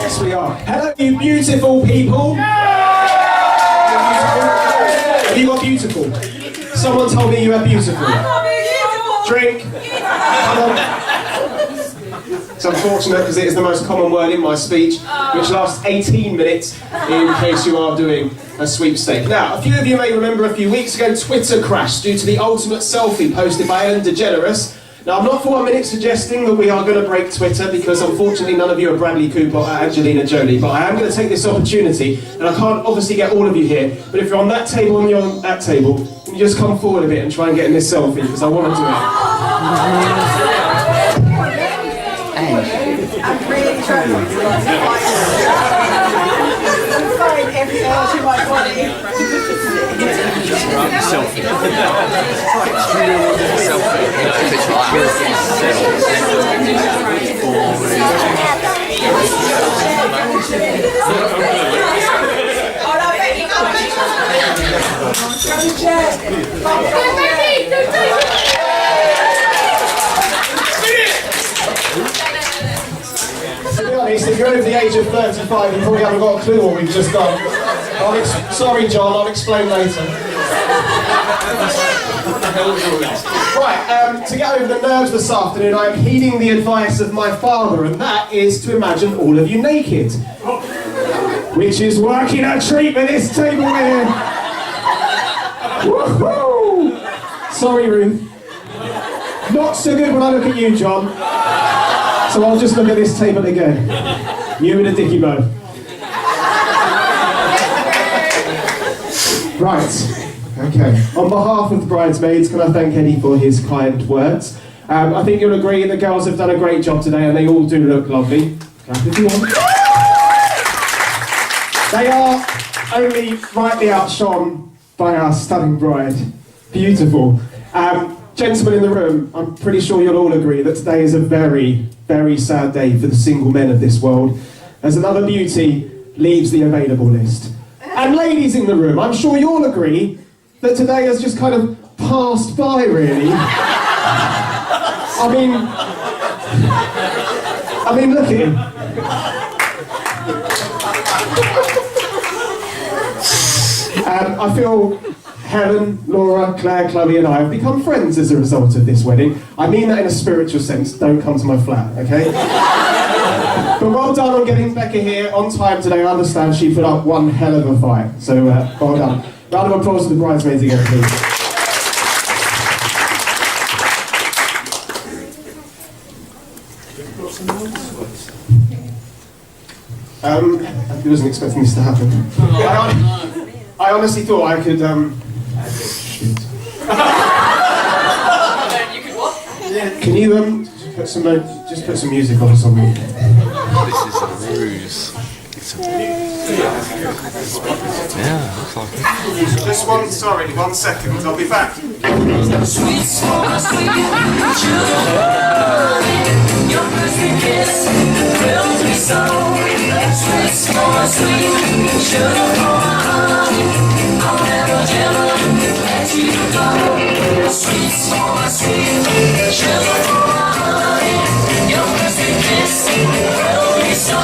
Yes, we are. Hello, you beautiful people. Have you got beautiful? Someone told me you are beautiful. Drink. Come on. It's unfortunate because it is the most common word in my speech, which lasts 18 minutes in case you are doing a sweepstake. Now, a few of you may remember a few weeks ago Twitter crashed due to the ultimate selfie posted by Ellen DeGeneres. Now, I'm not for 1 minute suggesting that we are going to break Twitter because unfortunately none of you are Bradley Cooper or Angelina Jolie, but I am going to take this opportunity, and I can't obviously get all of you here, but if you're on that table and you're on that table, can you just come forward a bit and try and get in this selfie because I want to do it. I'm really trying to find everything else you might want to Selfie. To be honest, if you're over the age of 35, you probably haven't got a clue what we've just done. Sorry, John, I'll explain later. Right, to get over the nerves this afternoon, I am heeding the advice of my father, and that is to imagine all of you naked. Which is working a treat for this table here. Woohoo! Sorry, Ruth. Not so good when I look at you, John. So I'll just look at this table again. You and a dicky bow. Right. Okay. On behalf of the bridesmaids, can I thank Eddie for his kind words? I think you'll agree the girls have done a great job today, and they all do look lovely. Clap if you want. They are only rightly outshone by our stunning bride. Beautiful. Gentlemen in the room, I'm pretty sure you'll all agree that today is a very, very sad day for the single men of this world, as another beauty leaves the available list. And ladies in the room, I'm sure you'll agree that today has just kind of passed by, really. I mean, look at him. I feel Helen, Laura, Claire, Chloe and I have become friends as a result of this wedding. I mean that in a spiritual sense, don't come to my flat, okay? But well done on getting Becca here on time today. I understand she put up one hell of a fight, so well done. Round of applause to the bridesmaids again, please. I wasn't expecting this to happen. I honestly thought I could, shoot. You could what? Can you, put some music on or something? This is a ruse. Yeah, looks like it. Just one second, I'll be back. Sweet, small, sweet, your first kiss thrills me so. Sweet, small, sweet, sugar for my honey. I'll never let you go. Sweet, small, sweet, sugar for my honey. Your first kiss thrills me so.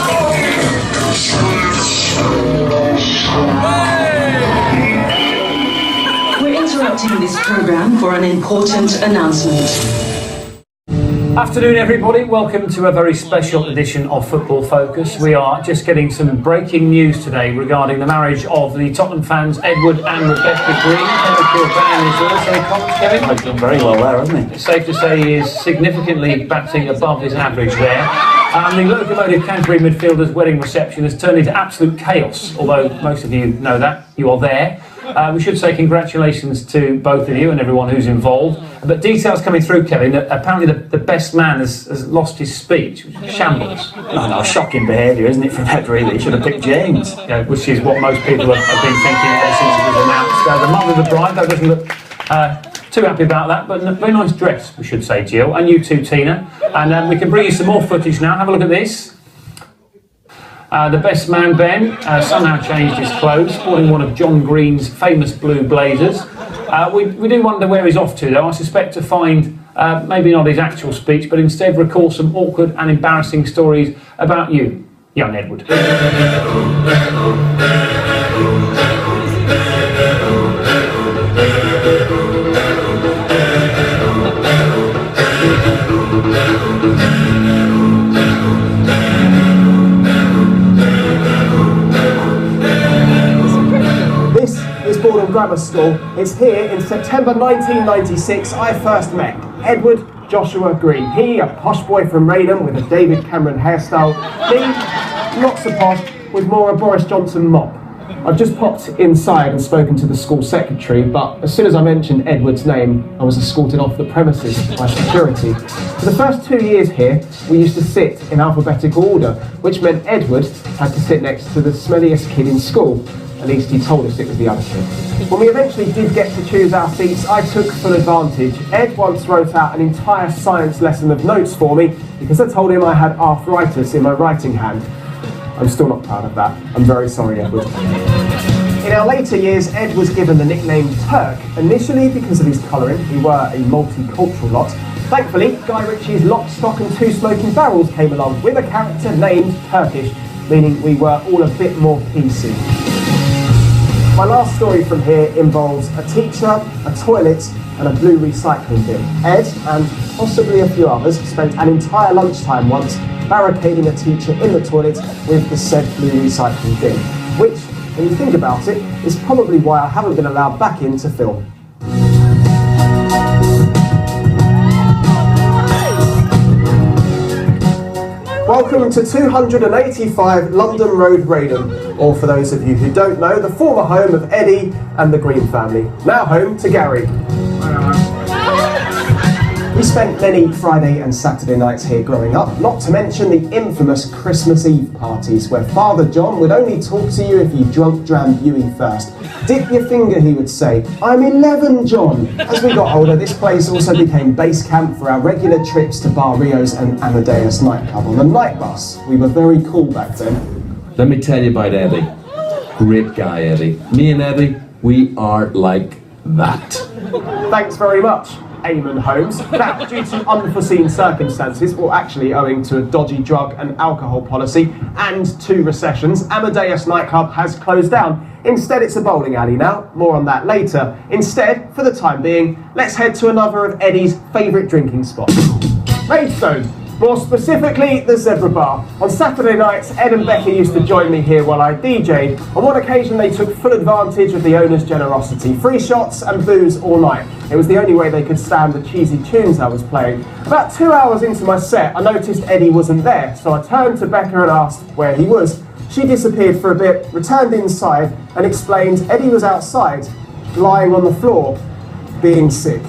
We're interrupting this program for an important announcement. Afternoon everybody, welcome to a very special edition of Football Focus. We are just getting some breaking news today regarding the marriage of the Tottenham fans Edward and Rebecca Green. Kevin? I've done very well there, hasn't he? It's safe to say he is significantly batting above his average there. The Locomotive Canterbury midfielder's wedding reception has turned into absolute chaos, although most of you know that, you are there. We should say congratulations to both of you and everyone who's involved. But details coming through, Kevin, that apparently the best man has lost his speech, which is shambles. No, shocking behaviour, isn't it, from Ed, really? He should have picked James. Yeah, which is what most people have been thinking ever since it was announced. The mother of the bride, though, doesn't look too happy about that, but a very nice dress, we should say, Jill, and you too, Tina. And we can bring you some more footage now. Have a look at this. The best man, Ben, somehow changed his clothes, sporting one of John Green's famous blue blazers. We do wonder where he's off to, though. I suspect to find maybe not his actual speech, but instead recall some awkward and embarrassing stories about you. young Edward. This is Borden Grammar School. It's here in September 1996 I first met Edward Joshua Green. He, a posh boy from Raynham with a David Cameron hairstyle. Me, not so posh, with more a Boris Johnson mop. I've just popped inside and spoken to the school secretary, but as soon as I mentioned Edward's name, I was escorted off the premises by security. For the first 2 years here, we used to sit in alphabetical order, which meant Edward had to sit next to the smelliest kid in school. At least he told us it was the other kid. When we eventually did get to choose our seats, I took full advantage. Ed once wrote out an entire science lesson of notes for me because I told him I had arthritis in my writing hand. I'm still not proud of that. I'm very sorry, Edward. In our later years, Ed was given the nickname Turk, initially because of his colouring. We were a multicultural lot. Thankfully, Guy Ritchie's Lock, Stock and Two Smoking Barrels came along with a character named Turkish, meaning we were all a bit more PC. My last story from here involves a teacher, a toilet and a blue recycling bin. Ed, and possibly a few others, spent an entire lunchtime once barricading a teacher in the toilet with the said blue recycling bin, which, when you think about it, is probably why I haven't been allowed back in to film. Welcome to 285 London Road, Raynham, or for those of you who don't know, the former home of Eddie and the Green family, now home to Gary. We spent many Friday and Saturday nights here growing up, not to mention the infamous Christmas Eve parties where Father John would only talk to you if you drunk Drambuie first. Dip your finger, he would say. I'm 11, John. As we got older, this place also became base camp for our regular trips to Bar Rio's and Amadeus nightclub on the night bus. We were very cool back then. Let me tell you about Eddie. Great guy, Eddie. Me and Eddie, we are like that. Thanks very much, Eamon Holmes. Now, due to unforeseen circumstances, or actually owing to a dodgy drug and alcohol policy and 2 recessions, Amadeus nightclub has closed down. Instead, it's a bowling alley now. More on that later. Instead, for the time being, let's head to another of Eddie's favourite drinking spots. Maidstone. More specifically, the Zebra Bar. On Saturday nights, Ed and Becky used to join me here while I DJ'd. On one occasion, they took full advantage of the owner's generosity. Free shots and booze all night. It was the only way they could stand the cheesy tunes I was playing. About 2 hours into my set, I noticed Eddie wasn't there, so I turned to Becca and asked where he was. She disappeared for a bit, returned inside, and explained Eddie was outside, lying on the floor, being sick.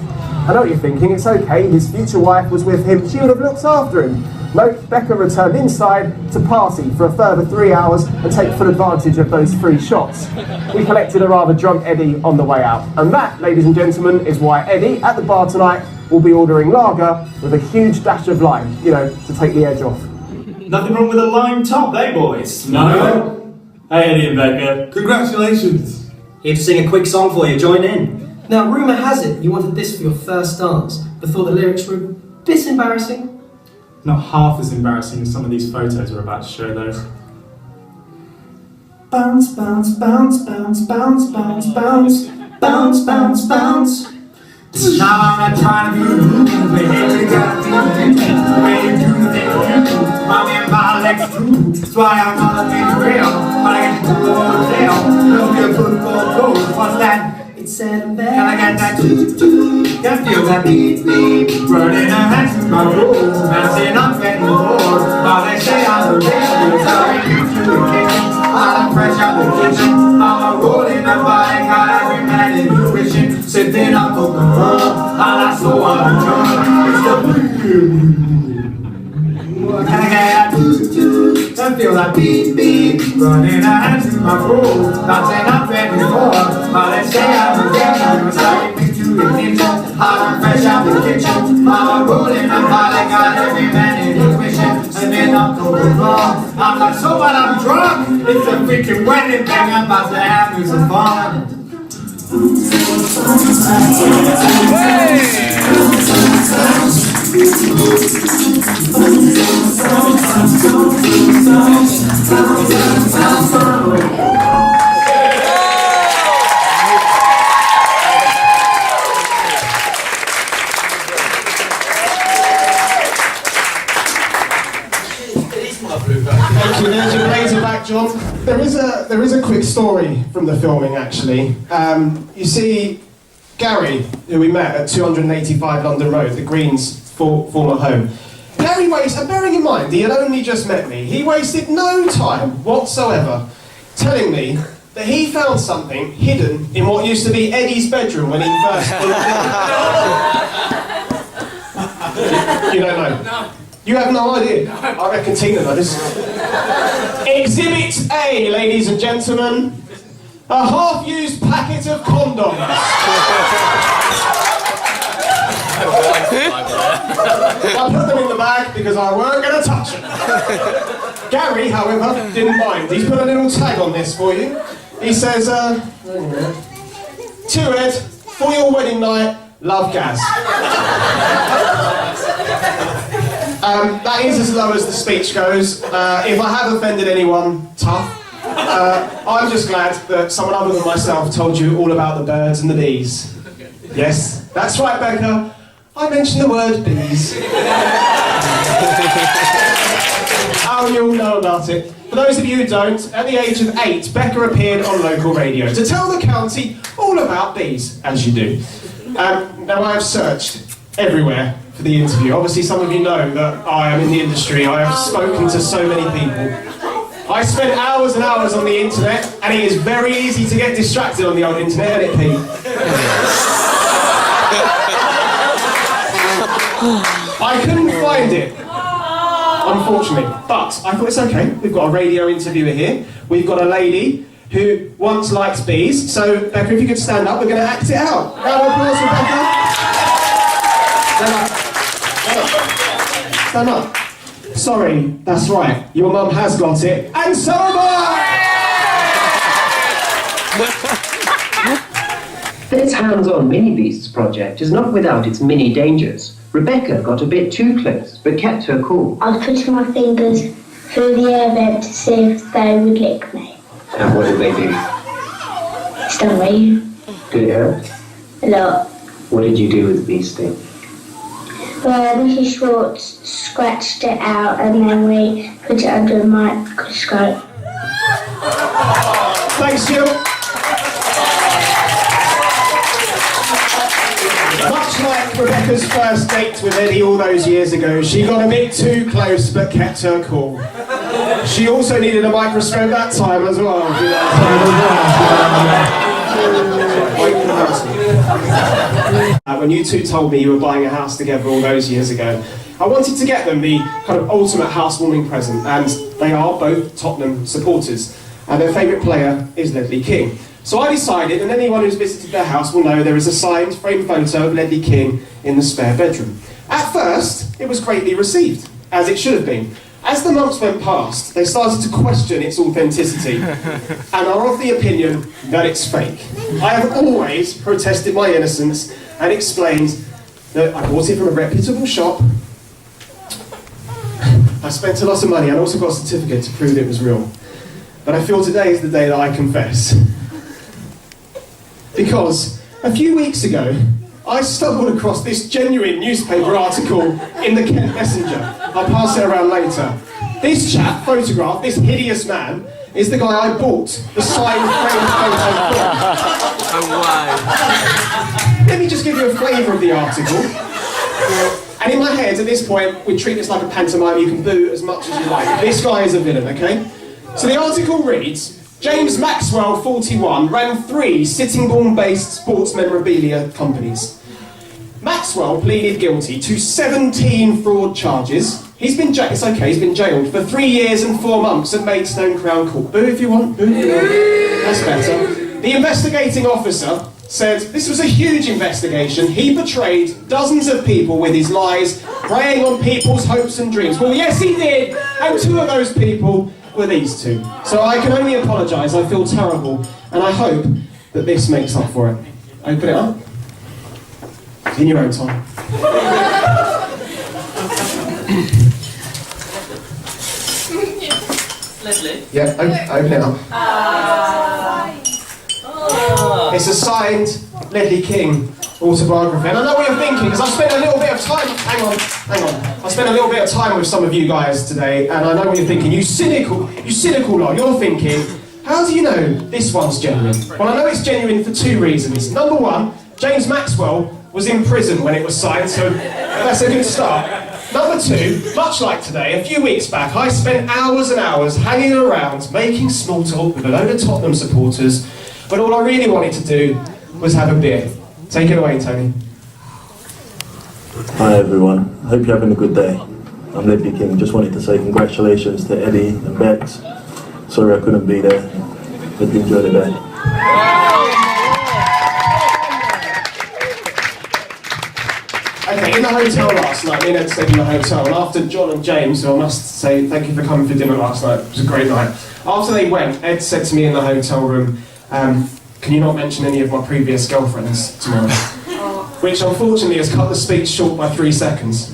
I know what you're thinking, it's okay, his future wife was with him, she would have looked after him. No, Becca returned inside to party for a further 3 hours and take full advantage of those free shots. We collected a rather drunk Eddie on the way out. And that, ladies and gentlemen, is why Eddie, at the bar tonight, will be ordering lager with a huge dash of lime, you know, to take the edge off. Nothing wrong with a lime top, eh boys? No. Hey Eddie and Becca. Congratulations. Here to sing a quick song for you, join in. Now, rumour has it you wanted this for your first dance, but thought the lyrics were a bit embarrassing. Not half as embarrassing as some of these photos we're about to show those. Bounce, bounce, bounce, bounce, bounce, bounce, bounce, bounce, bounce, bounce. Now I'm not trying to be rude, but here we got the way you do the thing you do. Mommy and my legs too. That's why I'm not a big real. When I get to the hotel, there'll be a football coach. What's that? It's said back. Can I get that toot-toot? Can feel that beat-beat. Running her hands through my room, bouncing up and forth. While they say I'm the real, telling you to the kitchen. I'm fresh out the kitchen. I'm a rolling the bike, got every man in you wishing. Sipping on Coca-Cola, I so I'm drunk. It's the can I get that toot-toot? Can feel that beat-beat. Running her hands through my room, bouncing up and forth. While they say I'm the real, telling you to the kitchen. I'm fresh out the kitchen. I'm a rolling the bike, got every man in you wishing. Sipping on Coca-Cola, I'm like so what I'm drunk. It's a freaking wedding thing, I'm about to have me some fun. Hey! Thank you. There's your blazer back, John. There is a quick story from the filming, actually. You see, Gary, who we met at 285 London Road, the Greens' former home. Gary wasted, and bearing in mind, he had only just met me, he wasted no time whatsoever telling me that he found something hidden in what used to be Eddie's bedroom when he first moved in. You don't know? No. You have no idea? No. I reckon Tina knows. Exhibit A, ladies and gentlemen. A half-used packet of condoms. I put them in the bag because I weren't going to touch them. Gary, however, didn't mind. He's put a little tag on this for you. He says, to Ed, for your wedding night, love Gaz. That is as low as the speech goes. If I have offended anyone, tough. I'm just glad that someone other than myself told you all about the birds and the bees. Yes, that's right, Becca. I mentioned the word bees. Oh, you all know about it. For those of you who don't, at the age of 8, Becca appeared on local radio to tell the county all about bees, as you do. Now, I have searched everywhere for the interview. Obviously, some of you know that I am in the industry. I have spoken to so many people. I spent hours and hours on the internet, and it is very easy to get distracted on the old internet, isn't it, Pete? I couldn't find it, unfortunately, but I thought it's okay. We've got a radio interviewer here. We've got a lady who once liked bees. So, Becca, if you could stand up, we're going to act it out. Round of applause for Becca. Stand up. Sorry, that's right. Your mum has got it, and so have I! This hands-on mini beasts project is not without its mini dangers. Rebecca got a bit too close, but kept her cool. I was putting my fingers through the air vent to see if they would lick me. And what did they do? Stung me. Did it hurt? A lot. What did you do with the bee sting? Well, Mrs. Schwartz scratched it out and then we put it under a microscope. Thanks, Jill. Much like Rebecca's first date with Eddie all those years ago, she got a bit too close but kept her cool. She also needed a microscope that time as well. When you two told me you were buying a house together all those years ago, I wanted to get them the kind of ultimate housewarming present, and they are both Tottenham supporters, and their favourite player is Ledley King. So I decided, and anyone who's visited their house will know there is a signed framed photo of Ledley King in the spare bedroom. At first, it was greatly received, as it should have been. As the months went past, they started to question its authenticity and are of the opinion that it's fake. I have always protested my innocence and explained that I bought it from a reputable shop. I spent a lot of money and also got a certificate to prove it was real. But I feel today is the day that I confess. Because a few weeks ago, I stumbled across this genuine newspaper article in the Kent Messenger. I'll pass it around later. This chap, photographed, this hideous man, is the guy I bought the signed framed photo for. Oh, wow. Let me just give you a flavour of the article. And in my head, at this point, we treat this like a pantomime. You can boo as much as you like. This guy is a villain, okay? So the article reads, James Maxwell, 41, ran 3 Sittingbourne-based sports memorabilia companies. Maxwell pleaded guilty to 17 fraud charges. He's been it's okay, he's been jailed for 3 years and 4 months at Maidstone Crown Court. Boo if you want, boo if you want. That's better. The investigating officer said this was a huge investigation. He betrayed dozens of people with his lies, preying on people's hopes and dreams. Well, yes, he did, and 2 of those people were these 2. So I can only apologise, I feel terrible, and I hope that this makes up for it. Open it up. In your own time. Leslie? Yeah, open it up. It's a signed Ledley King autobiography. And I know what you're thinking, because I've spent a little bit of time... Hang on. I spent a little bit of time with some of you guys today, and I know what you're thinking. You cynical lot. You're thinking, how do you know this one's genuine? Well, I know it's genuine for two reasons. Number one, James Maxwell was in prison when it was signed, so that's a good start. Number two, much like today, a few weeks back, I spent hours and hours hanging around, making small talk with a load of Tottenham supporters, but all I really wanted to do was have a beer. Take it away, Tony. Hi everyone, hope you're having a good day. I'm Ledley King, just wanted to say congratulations to Eddie and Bex. Sorry I couldn't be there, but enjoy the day. Okay, in the hotel last night, me and Ed stayed in the hotel, and after John and James, who I must say thank you for coming for dinner last night, it was a great night. After they went, Ed said to me in the hotel room, can you not mention any of my previous girlfriends tomorrow? Which unfortunately has cut the speech short by 3 seconds.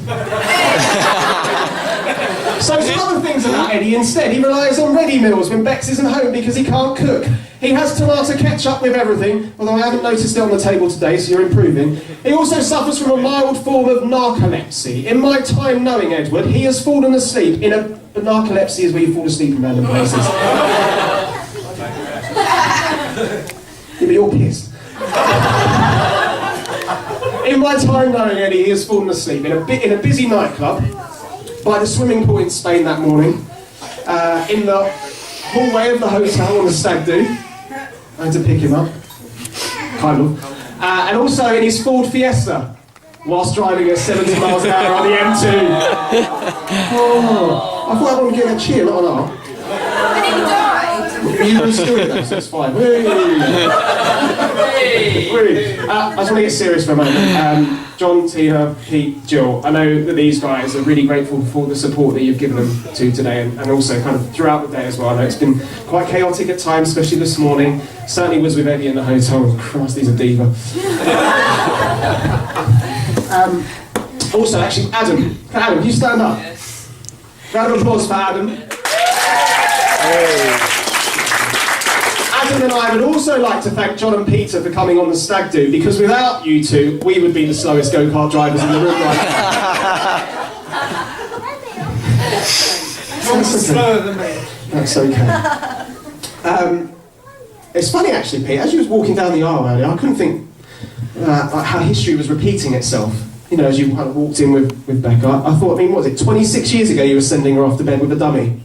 So some other things about Eddie instead. He relies on ready meals when Bex isn't home because he can't cook. He has tomato ketchup with everything, although I haven't noticed it on the table today, so you're improving. He also suffers from a mild form of narcolepsy. In my time knowing Edward, he has fallen asleep in a... Narcolepsy is where you fall asleep in random places. Yeah, but you're pissed. In my time knowing Eddie, he has fallen asleep in a busy nightclub, by the swimming pool in Spain that morning, in the hallway of the hotel on the stag do. I had to pick him up, kind of. And also in his Ford Fiesta, whilst driving at 70 miles an hour on the M2. Oh, I thought I would get a cheer, not an R. And he died. You were still in that, so it's fine. Whee! I just want to get serious for a moment. John, Tina, Pete, Jill, I know that these guys are really grateful for the support that you've given them to today, and also kind of throughout the day as well. I know it's been quite chaotic at times, especially this morning. Certainly was with Eddie in the hotel. Christ, he's a diva. Also, actually, Adam, can you stand up? Round of applause for Adam. Adam and I would also like to thank John and Peter for coming on the stag do, because without you two, we would be the slowest go-kart drivers in the room right now. Slower than me. That's okay. It's funny actually, Pete, as you was walking down the aisle earlier, I couldn't think like how history was repeating itself. You know, as you kind of walked in with Becca, I thought, what was it, 26 years ago you were sending her off to bed with a dummy?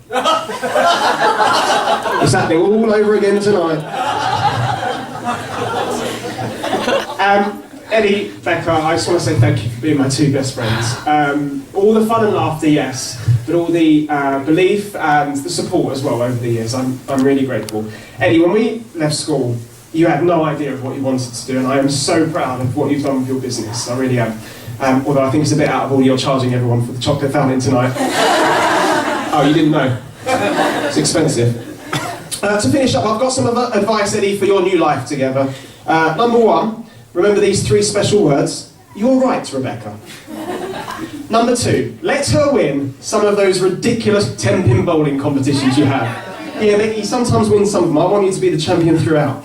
It's happening all over again tonight. Eddie, Becca, I just want to say thank you for being my two best friends. All the fun and laughter, yes, but all the belief and the support as well over the years. I'm really grateful. Eddie, when we left school, you had no idea of what you wanted to do, and I am so proud of what you've done with your business. I really am. Although I think it's a bit out of order you're charging everyone for the chocolate fountain tonight. Oh, you didn't know? It's expensive. To finish up, I've got some advice, Eddie, for your new life together. Number one, remember these 3 special words. You're right, Rebecca. Number 2, let her win some of those ridiculous 10-pin bowling competitions you have. Yeah, Becky, sometimes win some of them. I want you to be the champion throughout.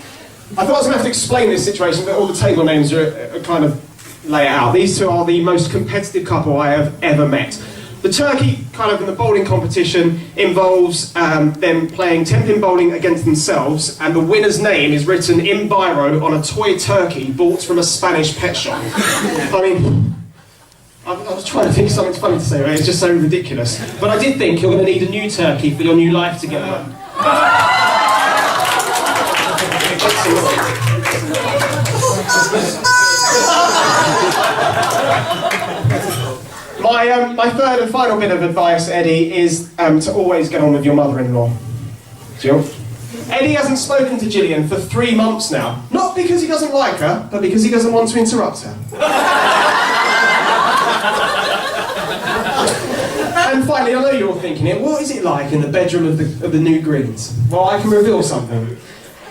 I thought I was going to have to explain this situation, but all the table names are kind of lay it out. These two are the most competitive couple I have ever met. The turkey, kind of in the bowling competition, involves them playing 10-pin bowling against themselves, and the winner's name is written in biro on a toy turkey bought from a Spanish pet shop. I mean, I was trying to think of something funny to say, right? It's just so ridiculous. But I did think you're going to need a new turkey for your new life together. My third and final bit of advice, Eddie, is to always get on with your mother-in-law. Jill? Eddie hasn't spoken to Gillian for 3 months now. Not because he doesn't like her, but because he doesn't want to interrupt her. And finally, I know you're thinking it, what is it like in the bedroom of the New Greens? Well, I can reveal something.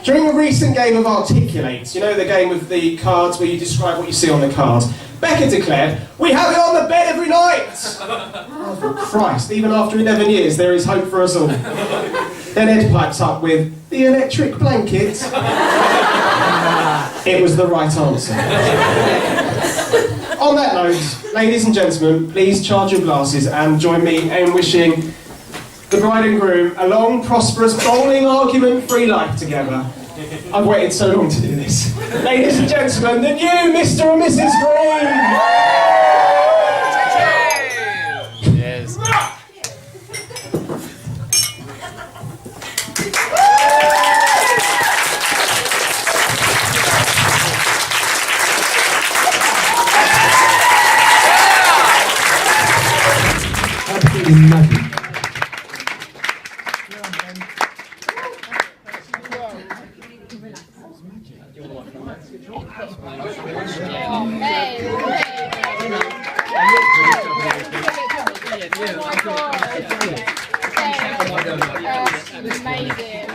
During a recent game of Articulate, you know the game with the cards where you describe what you see on the card, Becca declared, "We have it on the bed every night!" Oh, for Christ, even after 11 years, there is hope for us all. Then Ed pipes up with, "The electric blanket." It was the right answer. On that note, ladies and gentlemen, please charge your glasses and join me in wishing the bride and groom a long, prosperous, bowling, argument-free life together. I've waited so long to do this. Ladies and gentlemen, the new Mr. and Mrs. Green! Yes. Absolutely magic. Amazing.